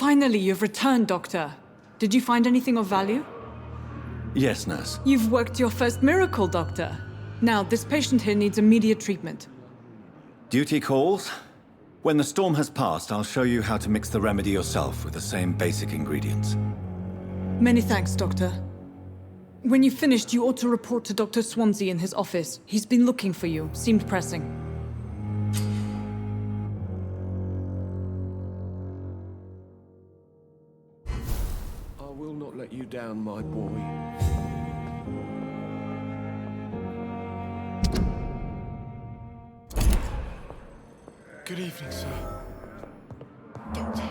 Finally, you've returned, Doctor. Did you find anything of value? Yes, nurse. You've worked your first miracle, Doctor. Now, this patient here needs immediate treatment. Duty calls. When the storm has passed, I'll show you how to mix the remedy yourself with the same basic ingredients. Many thanks, Doctor. When you've finished, you ought to report to Dr. Swansea in his office. He's been looking for you. Seemed pressing. I will not let you down, my boy. Good evening, sir. Doctor.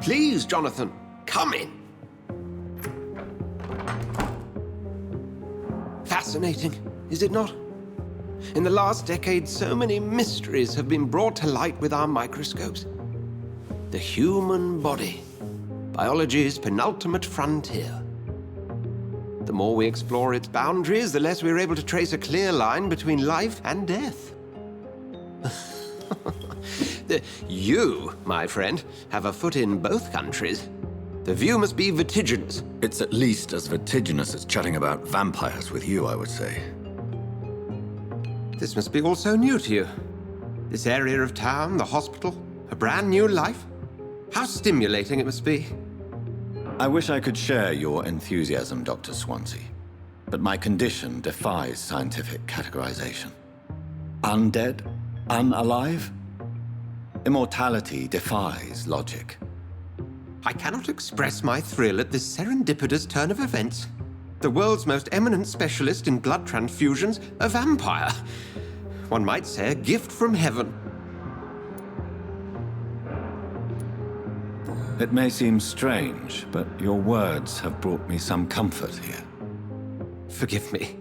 Please, Jonathan, come in. Fascinating, is it not? In the last decade, so many mysteries have been brought to light with our microscopes. The human body, biology's penultimate frontier. The more we explore its boundaries, the less we're able to trace a clear line between life and death. You, my friend, have a foot in both countries. The view must be vertiginous. It's at least as vertiginous as chatting about vampires with you, I would say. This must be all so new to you. This area of town, the hospital, a brand new life. How stimulating it must be. I wish I could share your enthusiasm, Dr. Swansea. But my condition defies scientific categorization. Undead? Unalive? Immortality defies logic. I cannot express my thrill at this serendipitous turn of events. The world's most eminent specialist in blood transfusions, a vampire. One might say a gift from heaven. It may seem strange, but your words have brought me some comfort here. Forgive me.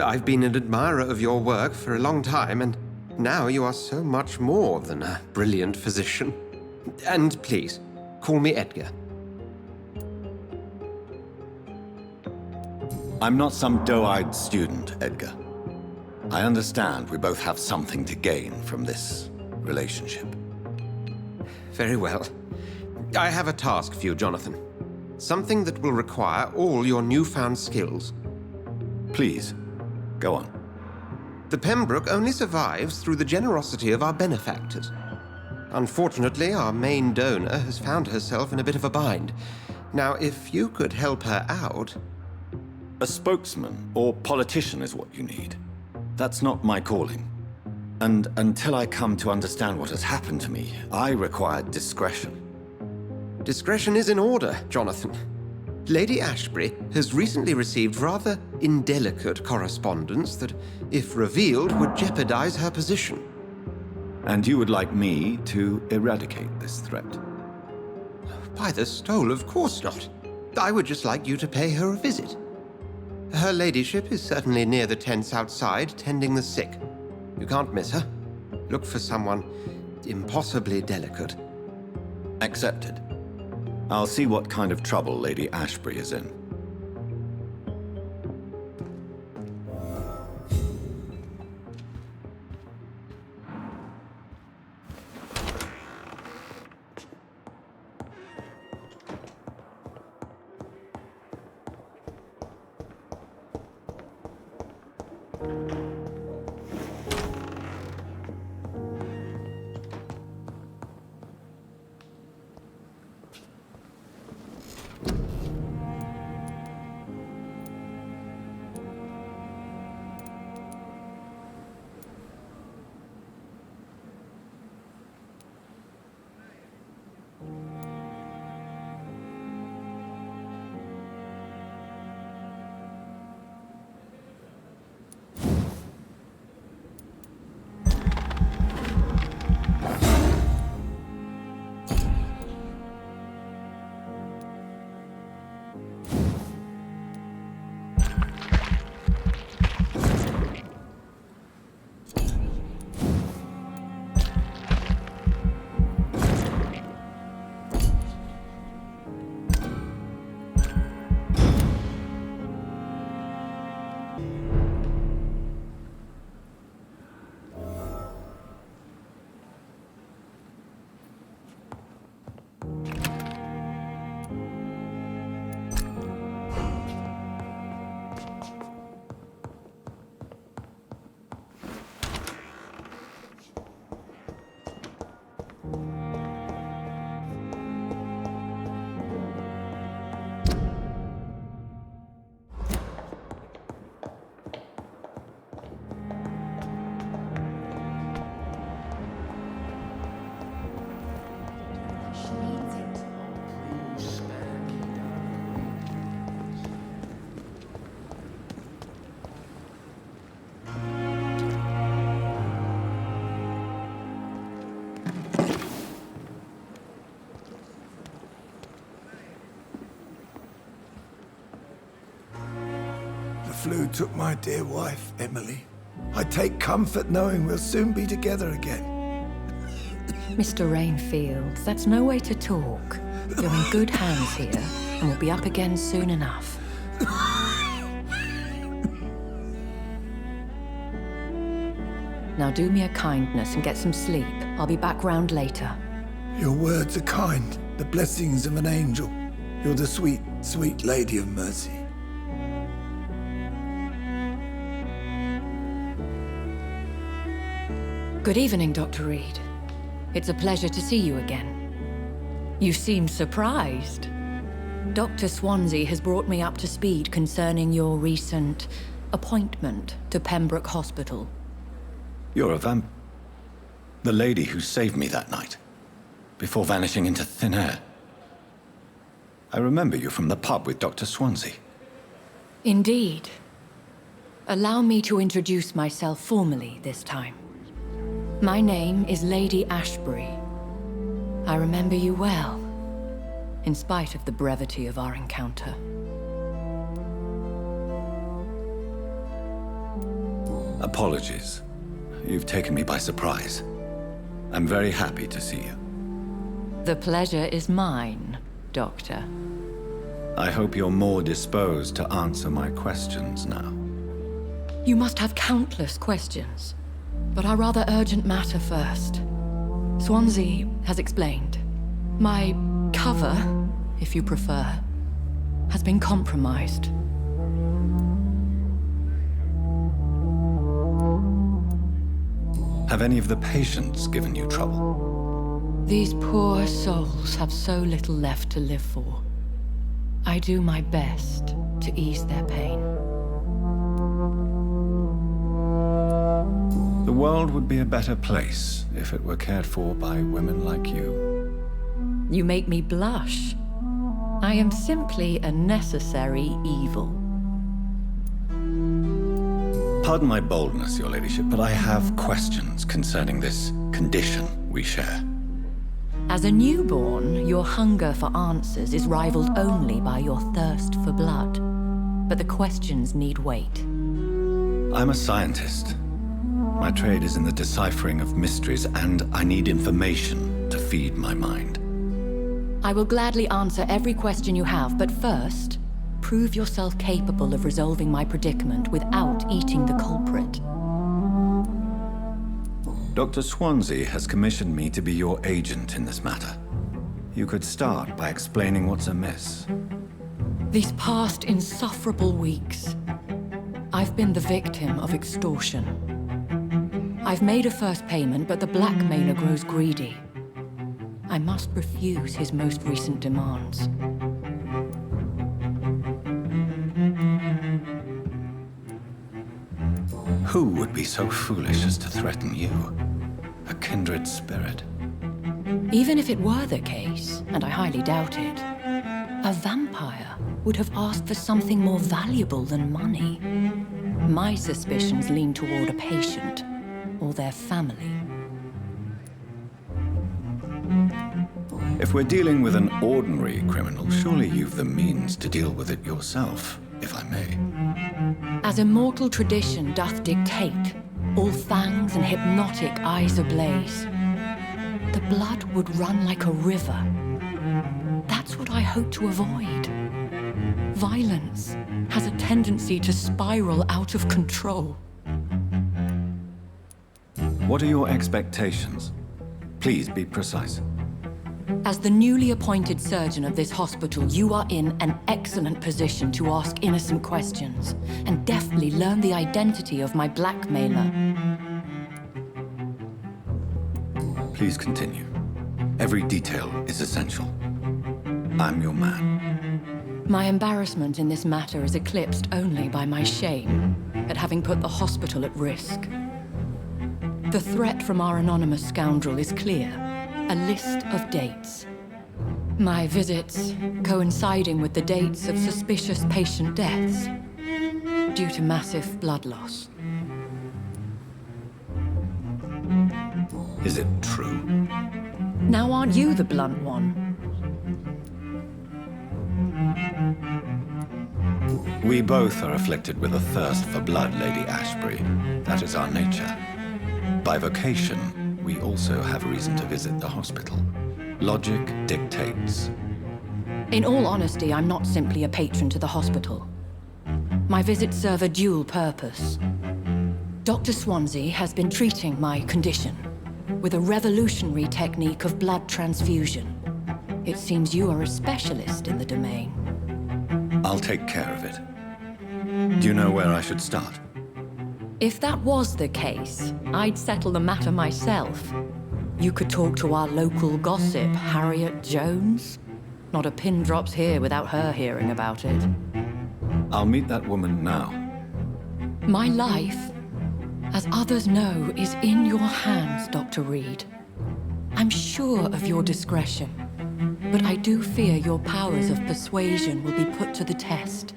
I've been an admirer of your work for a long time, and now you are so much more than a brilliant physician. And please, call me Edgar. I'm not some doe-eyed student, Edgar. I understand we both have something to gain from this relationship. Very well. I have a task for you, Jonathan. Something that will require all your newfound skills. Please, go on. The Pembroke only survives through the generosity of our benefactors. Unfortunately, our main donor has found herself in a bit of a bind. Now, if you could help her out... A spokesman or politician is what you need. That's not my calling. And until I come to understand what has happened to me, I require discretion. Discretion is in order, Jonathan. Lady Ashbury has recently received rather indelicate correspondence that, if revealed, would jeopardize her position. And you would like me to eradicate this threat? By the stole, of course not. I would just like you to pay her a visit. Her ladyship is certainly near the tents outside, tending the sick. You can't miss her. Look for someone impossibly delicate. Accepted. I'll see what kind of trouble Lady Ashbury is in. flu took my dear wife, Emily. I take comfort knowing we'll soon be together again. Mr. Rainfield, that's no way to talk. You're in good hands here, and we'll be up again soon enough. Now do me a kindness and get some sleep. I'll be back round later. Your words are kind, the blessings of an angel. You're the sweet, sweet Lady of Mercy. Good evening, Dr. Reed. It's a pleasure to see you again. You seem surprised. Dr. Swansea has brought me up to speed concerning your recent appointment to Pembroke Hospital. You're a vamp... The lady who saved me that night, before vanishing into thin air. I remember you from the pub with Dr. Swansea. Indeed. Allow me to introduce myself formally this time. My name is Lady Ashbury. I remember you well, in spite of the brevity of our encounter. Apologies. You've taken me by surprise. I'm very happy to see you. The pleasure is mine, Doctor. I hope you're more disposed to answer my questions now. You must have countless questions, but our rather urgent matter first. Swansea has explained. My cover, if you prefer, has been compromised. Have any of the patients given you trouble? These poor souls have so little left to live for. I do my best to ease their pain. The world would be a better place if it were cared for by women like you. You make me blush. I am simply a necessary evil. Pardon my boldness, Your Ladyship, but I have questions concerning this condition we share. As a newborn, your hunger for answers is rivaled only by your thirst for blood. But the questions need wait. I'm a scientist. My trade is in the deciphering of mysteries, and I need information to feed my mind. I will gladly answer every question you have, but first, prove yourself capable of resolving my predicament without eating the culprit. Dr. Swansea has commissioned me to be your agent in this matter. You could start by explaining what's amiss. These past insufferable weeks, I've been the victim of extortion. I've made a first payment, but the blackmailer grows greedy. I must refuse his most recent demands. Who would be so foolish as to threaten you? A kindred spirit. Even if it were the case, and I highly doubt it, a vampire would have asked for something more valuable than money. My suspicions lean toward a patient or their family. If we're dealing with an ordinary criminal, surely you've the means to deal with it yourself, if I may. As immortal tradition doth dictate, all fangs and hypnotic eyes ablaze, the blood would run like a river. That's what I hope to avoid. Violence has a tendency to spiral out of control. What are your expectations? Please be precise. As the newly appointed surgeon of this hospital, you are in an excellent position to ask innocent questions and deftly learn the identity of my blackmailer. Please continue. Every detail is essential. I'm your man. My embarrassment in this matter is eclipsed only by my shame at having put the hospital at risk. The threat from our anonymous scoundrel is clear. A list of dates. My visits coinciding with the dates of suspicious patient deaths due to massive blood loss. Is it true? Now aren't you the blunt one? We both are afflicted with a thirst for blood, Lady Ashbury. That is our nature. By vocation, we also have reason to visit the hospital. Logic dictates. In all honesty, I'm not simply a patron to the hospital. My visits serve a dual purpose. Dr. Swansea has been treating my condition with a revolutionary technique of blood transfusion. It seems you are a specialist in the domain. I'll take care of it. Do you know where I should start? If that was the case, I'd settle the matter myself. You could talk to our local gossip, Harriet Jones. Not a pin drops here without her hearing about it. I'll meet that woman now. My life, as others know, is in your hands, Dr. Reed. I'm sure of your discretion, but I do fear your powers of persuasion will be put to the test.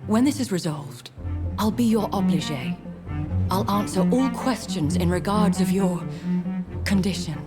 When this is resolved, I'll be your obligé. I'll answer all questions in regards of your condition.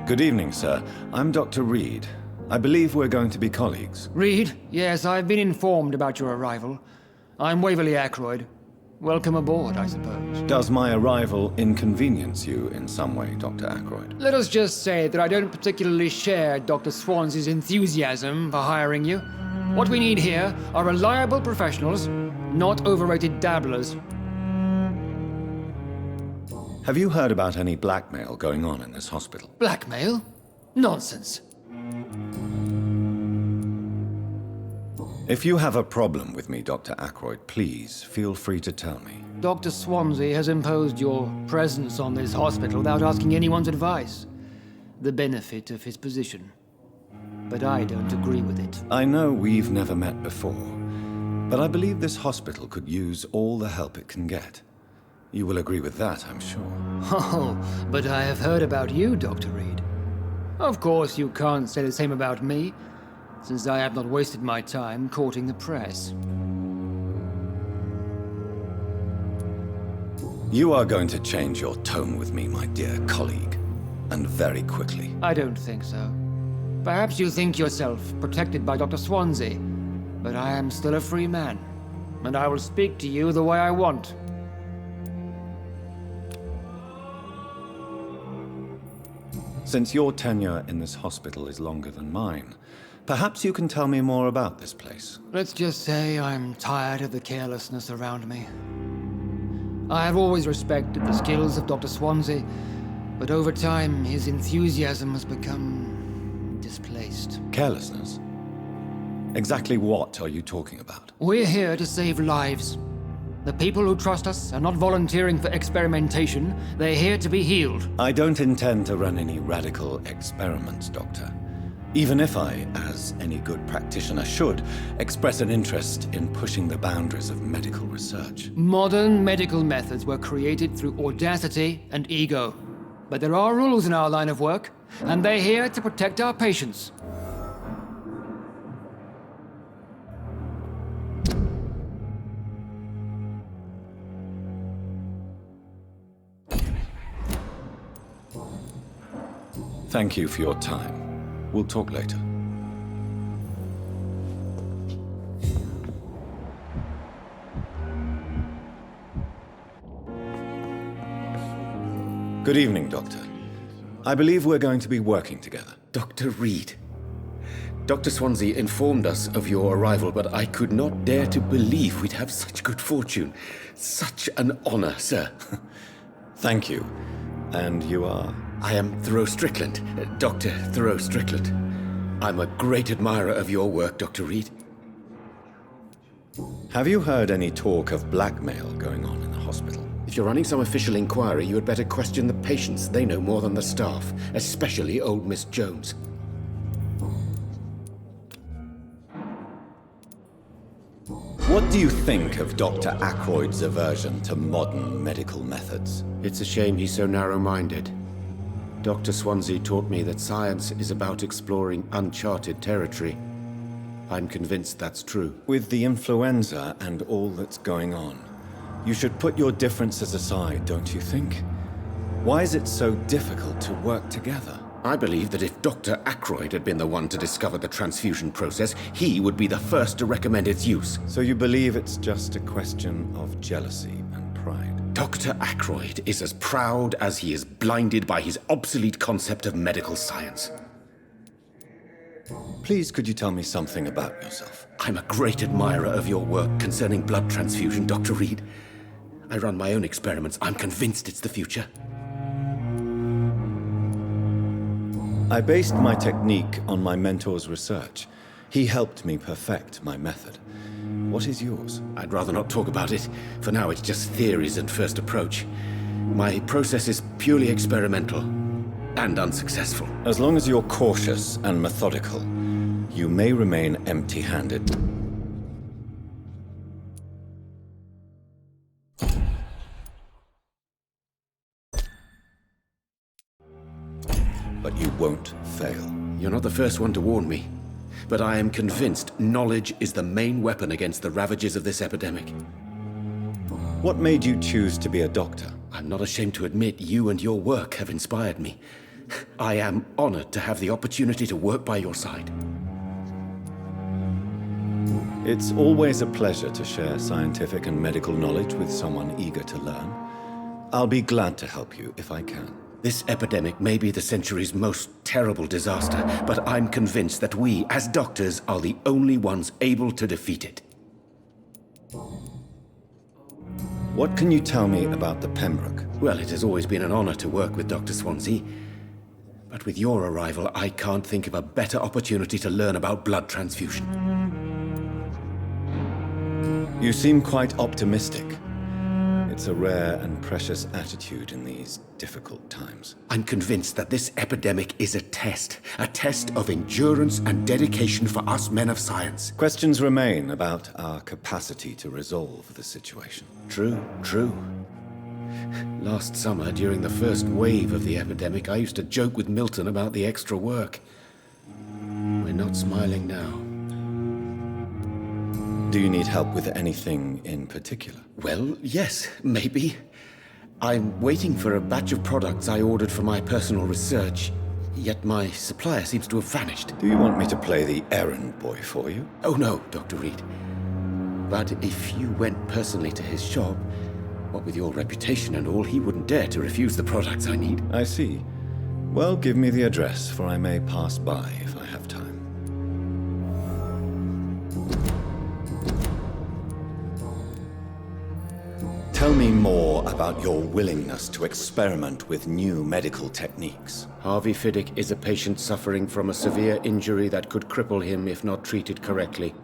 Good evening, sir. I'm Dr. Reed. I believe we're going to be colleagues. Reed? Yes, I've been informed about your arrival. I'm Waverly Ackroyd. Welcome aboard, I suppose. Does my arrival inconvenience you in some way, Dr. Ackroyd? Let us just say that I don't particularly share Dr. Swansea's enthusiasm for hiring you. What we need here are reliable professionals, not overrated dabblers. Have you heard about any blackmail going on in this hospital? Blackmail? Nonsense. If you have a problem with me, Dr. Ackroyd, please feel free to tell me. Dr. Swansea has imposed your presence on this hospital without asking anyone's advice. The benefit of his position. But I don't agree with it. I know we've never met before, but I believe this hospital could use all the help it can get. You will agree with that, I'm sure. Oh, but I have heard about you, Dr. Reed. Of course, you can't say the same about me, since I have not wasted my time courting the press. You are going to change your tone with me, my dear colleague, and very quickly. I don't think so. Perhaps you think yourself protected by Dr. Swansea, but I am still a free man, and I will speak to you the way I want. Since your tenure in this hospital is longer than mine, perhaps you can tell me more about this place. Let's just say I'm tired of the carelessness around me. I have always respected the skills of Dr. Swansea, but over time his enthusiasm has become displaced. Carelessness? Exactly what are you talking about? We're here to save lives. The people who trust us are not volunteering for experimentation. They're here to be healed. I don't intend to run any radical experiments, Doctor. Even if I, as any good practitioner should, express an interest in pushing the boundaries of medical research. Modern medical methods were created through audacity and ego. But there are rules in our line of work, and they're here to protect our patients. Thank you for your time. We'll talk later. Good evening, Doctor. I believe we're going to be working together. Dr. Reed. Dr. Swansea informed us of your arrival, but I could not dare to believe we'd have such good fortune. Such an honor, sir. Thank you. And you are? I am Thoreau Strickland, Dr. Thoreau Strickland. I'm a great admirer of your work, Dr. Reed. Have you heard any talk of blackmail going on in the hospital? If you're running some official inquiry, you had better question the patients. They know more than the staff, especially old Miss Jones. What do you think of Dr. Ackroyd's aversion to modern medical methods? It's a shame he's so narrow-minded. Dr. Swansea taught me that science is about exploring uncharted territory. I'm convinced that's true. With the influenza and all that's going on, you should put your differences aside, don't you think? Why is it so difficult to work together? I believe that if Dr. Ackroyd had been the one to discover the transfusion process, he would be the first to recommend its use. So you believe it's just a question of jealousy and pride? Dr. Ackroyd is as proud as he is blinded by his obsolete concept of medical science. Please, could you tell me something about yourself? I'm a great admirer of your work concerning blood transfusion, Dr. Reed. I run my own experiments. I'm convinced it's the future. I based my technique on my mentor's research. He helped me perfect my method. What is yours? I'd rather not talk about it. For now, it's just theories and first approach. My process is purely experimental and unsuccessful. As long as you're cautious and methodical, you may remain empty-handed. But you won't fail. You're not the first one to warn me, but I am convinced knowledge is the main weapon against the ravages of this epidemic. What made you choose to be a doctor? I'm not ashamed to admit you and your work have inspired me. I am honored to have the opportunity to work by your side. It's always a pleasure to share scientific and medical knowledge with someone eager to learn. I'll be glad to help you if I can. This epidemic may be the century's most terrible disaster, but I'm convinced that we, as doctors, are the only ones able to defeat it. What can you tell me about the Pembroke? Well, it has always been an honor to work with Dr. Swansea. But with your arrival, I can't think of a better opportunity to learn about blood transfusion. You seem quite optimistic. It's a rare and precious attitude in these difficult times. I'm convinced that this epidemic is a test of endurance and dedication for us men of science. Questions remain about our capacity to resolve the situation. True. Last summer, during the first wave of the epidemic, I used to joke with Milton about the extra work. We're not smiling now. Do you need help with anything in particular? Well, yes, maybe. I'm waiting for a batch of products I ordered for my personal research, yet my supplier seems to have vanished. Do you want me to play the errand boy for you? Oh no, Dr. Reed. But if you went personally to his shop, what with your reputation and all, he wouldn't dare to refuse the products I need. I see. Well, give me the address, for I may pass by if I have time. Tell me more about your willingness to experiment with new medical techniques. Harvey Fiddick is a patient suffering from a severe injury that could cripple him if not treated correctly.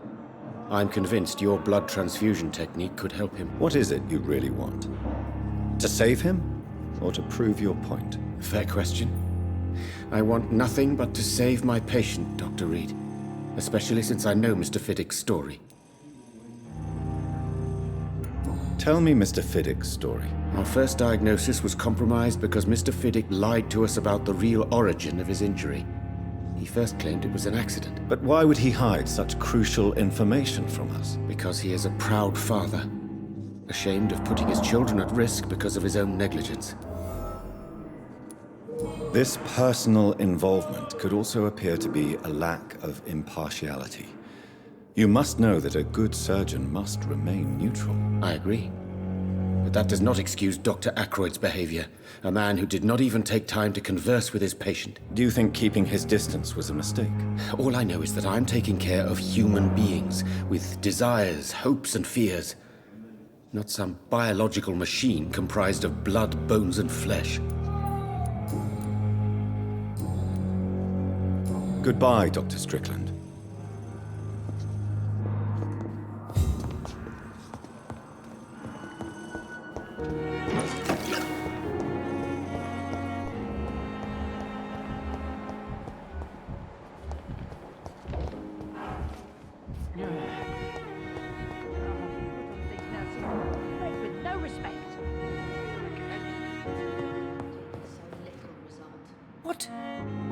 I'm convinced your blood transfusion technique could help him. What is it you really want? To save him, or to prove your point? Fair question. I want nothing but to save my patient, Dr. Reed. Especially since I know Mr. Fiddick's story. Tell me Mr. Fiddick's story. Our first diagnosis was compromised because Mr. Fiddick lied to us about the real origin of his injury. He first claimed it was an accident. But why would he hide such crucial information from us? Because he is a proud father, ashamed of putting his children at risk because of his own negligence. This personal involvement could also appear to be a lack of impartiality. You must know that a good surgeon must remain neutral. I agree. But that does not excuse Dr. Ackroyd's behavior, a man who did not even take time to converse with his patient. Do you think keeping his distance was a mistake? All I know is that I'm taking care of human beings with desires, hopes, and fears. Not some biological machine comprised of blood, bones, and flesh. Goodbye, Dr. Strickland.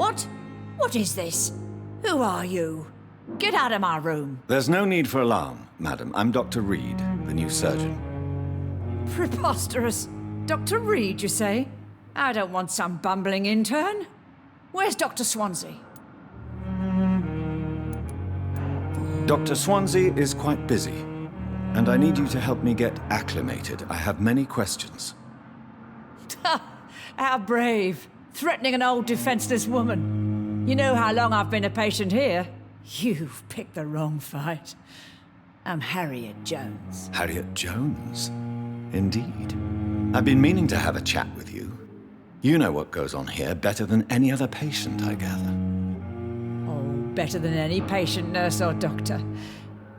What? What is this? Who are you? Get out of my room. There's no need for alarm, madam. I'm Dr. Reed, the new surgeon. Preposterous. Dr. Reed, you say? I don't want some bumbling intern. Where's Dr. Swansea? Dr. Swansea is quite busy, and I need you to help me get acclimated. I have many questions. How brave. Threatening an old defenseless woman. You know how long I've been a patient here? You've picked the wrong fight. I'm Harriet Jones. Harriet Jones? Indeed. I've been meaning to have a chat with you. You know what goes on here better than any other patient, I gather. Oh, better than any patient, nurse, or doctor.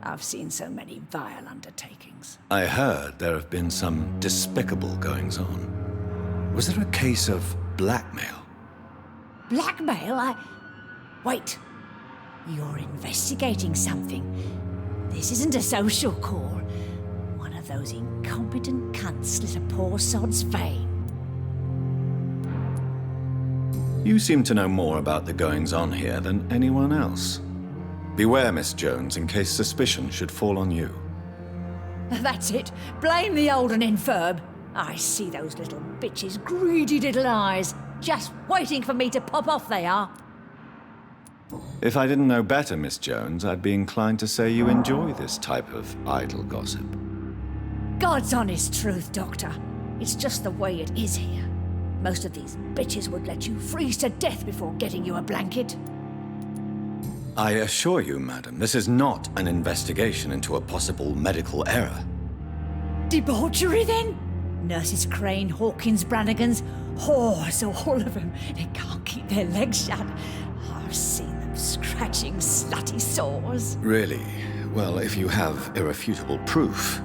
I've seen so many vile undertakings. I heard there have been some despicable goings-on. Was there a case of blackmail? Blackmail? Wait. You're investigating something. This isn't a social call. One of those incompetent cunts slit a poor sod's vein. You seem to know more about the goings-on here than anyone else. Beware, Miss Jones, in case suspicion should fall on you. That's it. Blame the old and infirm. I see those little bitches' greedy little eyes. Just waiting for me to pop off, they are. If I didn't know better, Miss Jones, I'd be inclined to say you enjoy this type of idle gossip. God's honest truth, Doctor. It's just the way it is here. Most of these bitches would let you freeze to death before getting you a blanket. I assure you, madam, this is not an investigation into a possible medical error. Debauchery, then? Nurses Crane, Hawkins, Brannigans, whores, all of them. They can't keep their legs shut. I've seen them scratching slutty sores. Really? Well, if you have irrefutable proof,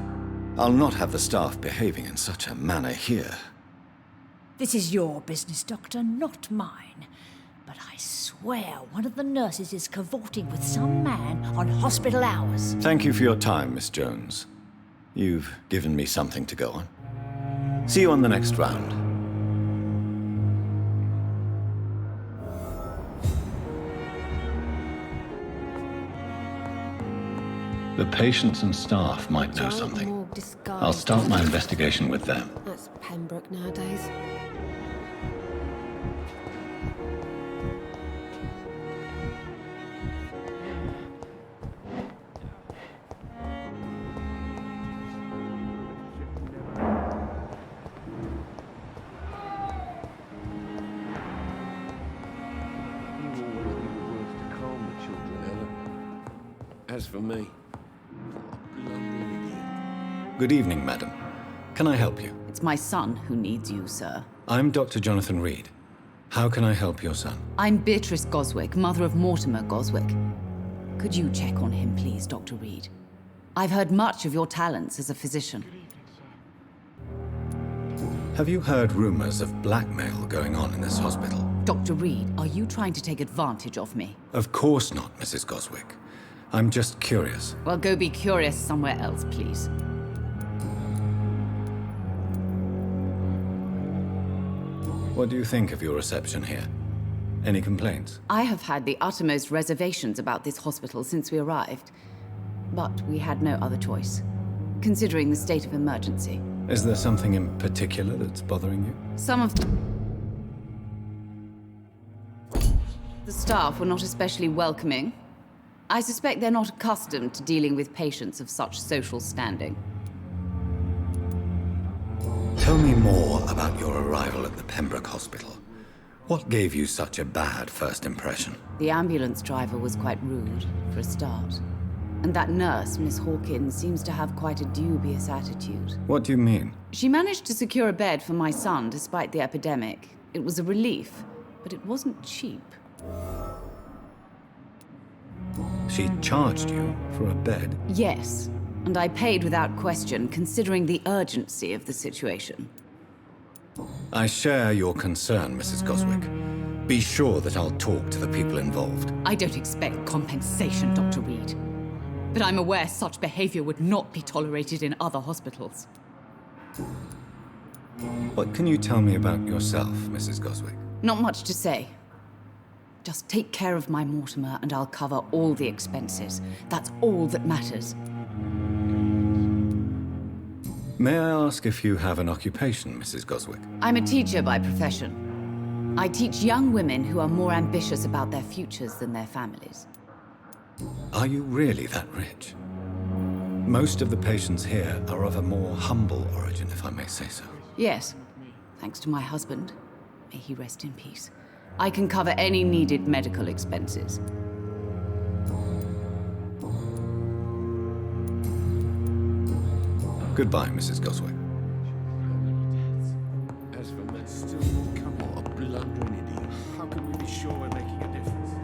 I'll not have the staff behaving in such a manner here. This is your business, Doctor, not mine. But I swear one of the nurses is cavorting with some man on hospital hours. Thank you for your time, Miss Jones. You've given me something to go on. See you on the next round. The patients and staff might know something. I'll start my investigation with them. That's Pembroke nowadays. As for me, Good evening, madam. Can I help you? It's my son who needs you, sir. I'm Dr. Jonathan Reed. How can I help your son? I'm Beatrice Goswick, mother of Mortimer Goswick. Could you check on him, please, Dr. Reed? I've heard much of your talents as a physician. Have you heard rumors of blackmail going on in this hospital? Dr. Reed, are you trying to take advantage of me? Of course not, Mrs. Goswick. I'm just curious. Well, go be curious somewhere else, please. What do you think of your reception here? Any complaints? I have had the uttermost reservations about this hospital since we arrived. But we had no other choice, considering the state of emergency. Is there something in particular that's bothering you? Some of the staff were not especially welcoming. I suspect they're not accustomed to dealing with patients of such social standing. Tell me more about your arrival at the Pembroke Hospital. What gave you such a bad first impression? The ambulance driver was quite rude, for a start. And that nurse, Miss Hawkins, seems to have quite a dubious attitude. What do you mean? She managed to secure a bed for my son despite the epidemic. It was a relief, but it wasn't cheap. She charged you for a bed? Yes, and I paid without question, considering the urgency of the situation. I share your concern, Mrs. Goswick. Be sure that I'll talk to the people involved. I don't expect compensation, Dr. Reed. But I'm aware such behavior would not be tolerated in other hospitals. What can you tell me about yourself, Mrs. Goswick? Not much to say. Just take care of my Mortimer and I'll cover all the expenses. That's all that matters. May I ask if you have an occupation, Mrs. Goswick? I'm a teacher by profession. I teach young women who are more ambitious about their futures than their families. Are you really that rich? Most of the patients here are of a more humble origin, if I may say so. Yes, thanks to my husband. May he rest in peace. I can cover any needed medical expenses. Goodbye, Mrs. Goswick. As for me, still, come on, a blundering idiot. How can we be sure we're making a difference?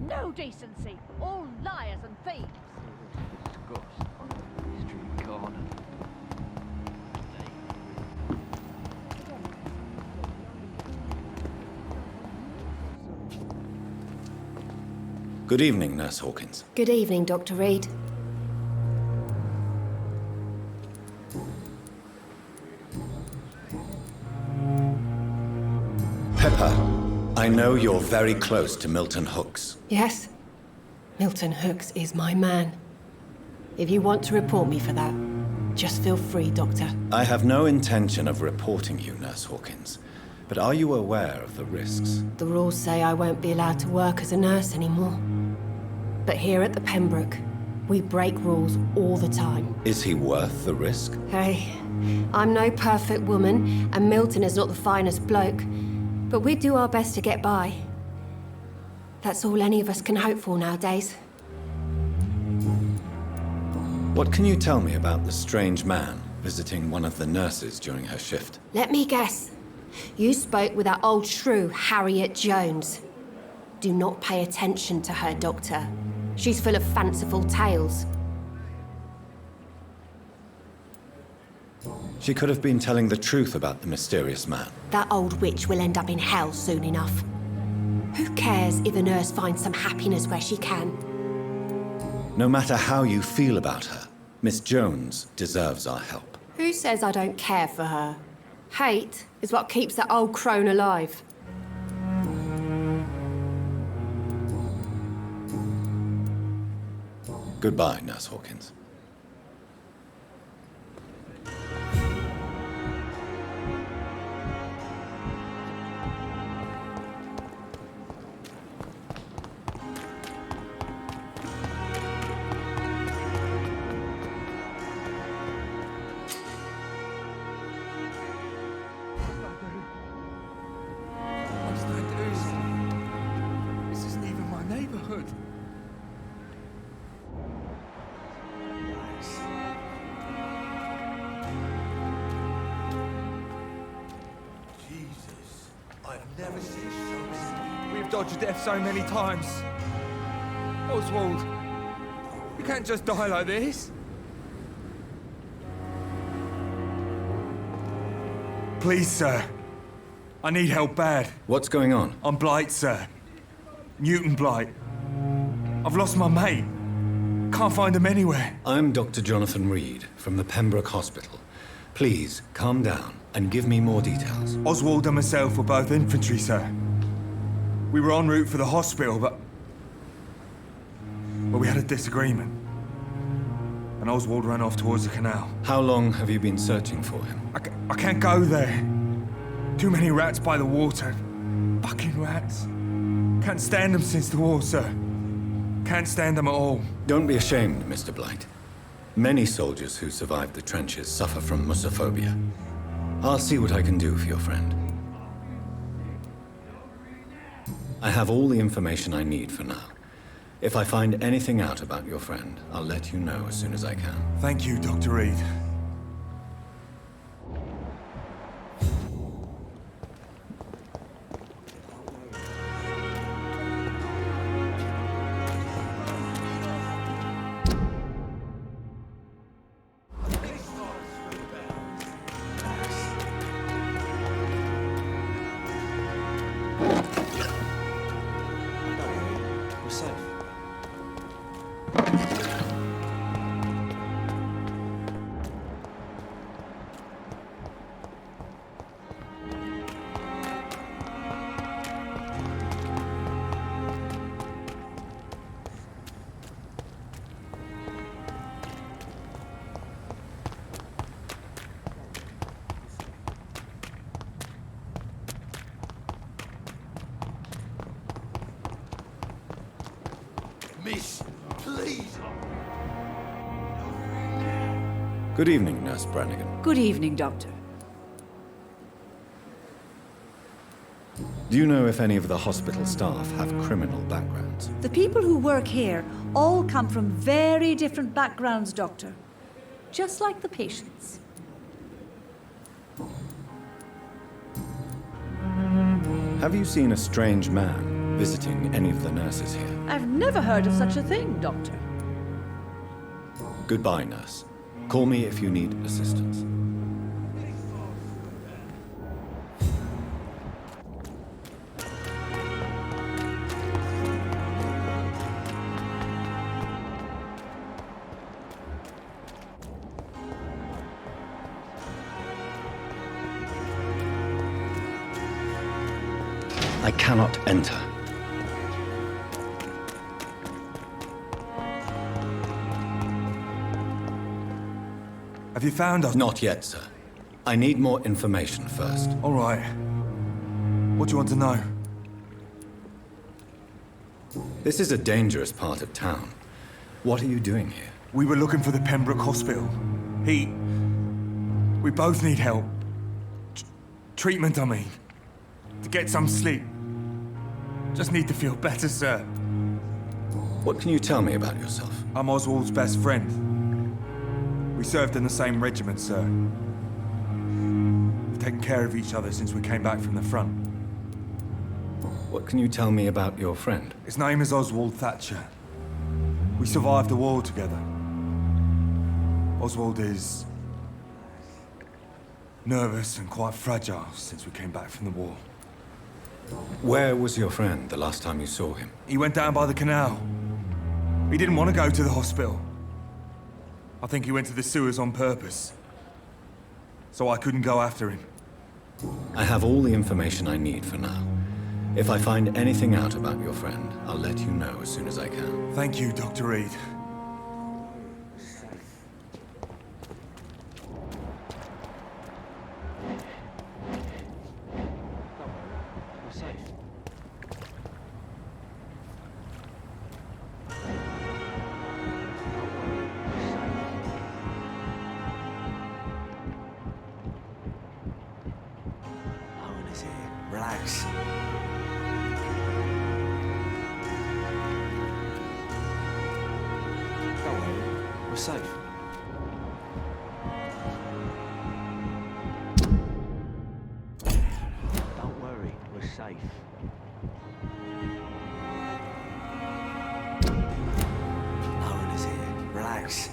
No decency! All liars and thieves! Good evening, Nurse Hawkins. Good evening, Dr. Reed. Pepper, I know you're very close to Milton Hooks. Yes? Milton Hooks is my man. If you want to report me for that, just feel free, Doctor. I have no intention of reporting you, Nurse Hawkins. But are you aware of the risks? The rules say I won't be allowed to work as a nurse anymore. But here at the Pembroke, we break rules all the time. Is he worth the risk? Hey, I'm no perfect woman, and Milton is not the finest bloke. But we do our best to get by. That's all any of us can hope for nowadays. What can you tell me about the strange man visiting one of the nurses during her shift? Let me guess. You spoke with that old shrew, Harriet Jones. Do not pay attention to her, Doctor. She's full of fanciful tales. She could have been telling the truth about the mysterious man. That old witch will end up in hell soon enough. Who cares if a nurse finds some happiness where she can? No matter how you feel about her, Miss Jones deserves our help. Who says I don't care for her? Hate is what keeps that old crone alive. Goodbye, Nurse Hawkins. What's they doing? This isn't even my neighborhood. Jesus, I have never seen so many. We've dodged death so many times. Oswald, you can't just die like this. Please, sir. I need help bad. What's going on? I'm Blight, sir. Newton Blight. I've lost my mate. Can't find him anywhere. I'm Dr. Jonathan Reed from the Pembroke Hospital. Please, calm down and give me more details. Oswald and myself were both infantry, sir. We were en route for the hospital, but we had a disagreement. And Oswald ran off towards the canal. How long have you been searching for him? I can't go there. Too many rats by the water. Fucking rats. Can't stand them since the war, sir. Can't stand them at all. Don't be ashamed, Mr. Blight. Many soldiers who survived the trenches suffer from musophobia. I'll see what I can do for your friend. I have all the information I need for now. If I find anything out about your friend, I'll let you know as soon as I can. Thank you, Dr. Reed. miss. Please. Good evening, Nurse Brannigan. Good evening, Doctor. Do you know if any of the hospital staff have criminal backgrounds? The people who work here all come from very different backgrounds, Doctor. Just like the patients. Have you seen a strange man visiting any of the nurses here? I've never heard of such a thing, Doctor. Goodbye, nurse. Call me if you need assistance. I cannot enter. Have you found us? Not yet, sir. I need more information first. All right. What do you want to know? This is a dangerous part of town. What are you doing here? We were looking for the Pembroke Hospital. We both need help. Treatment, I mean. To get some sleep. Just need to feel better, sir. What can you tell me about yourself? I'm Oswald's best friend. We served in the same regiment, sir. We've taken care of each other since we came back from the front. What can you tell me about your friend? His name is Oswald Thatcher. We survived the war together. Oswald is nervous and quite fragile since we came back from the war. Where was your friend the last time you saw him? He went down by the canal. He didn't want to go to the hospital. I think he went to the sewers on purpose. So I couldn't go after him. I have all the information I need for now. If I find anything out about your friend, I'll let you know as soon as I can. Thank you, Dr. Reed. Relax. Don't worry, we're safe. Don't worry, we're safe. No one is here. Relax.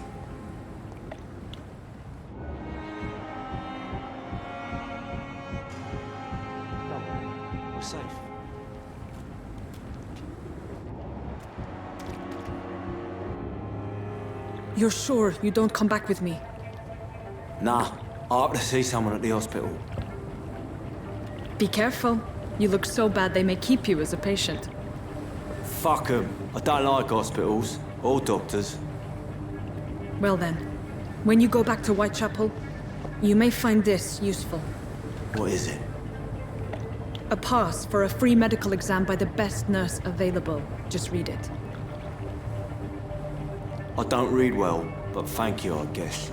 We're safe. You're sure you don't come back with me? Nah, I have to see someone at the hospital. Be careful. You look so bad they may keep you as a patient. Fuck 'em. I don't like hospitals or doctors. Well then, when you go back to Whitechapel, you may find this useful. What is it? A pass for a free medical exam by the best nurse available. Just read it. I don't read well, but thank you, I guess.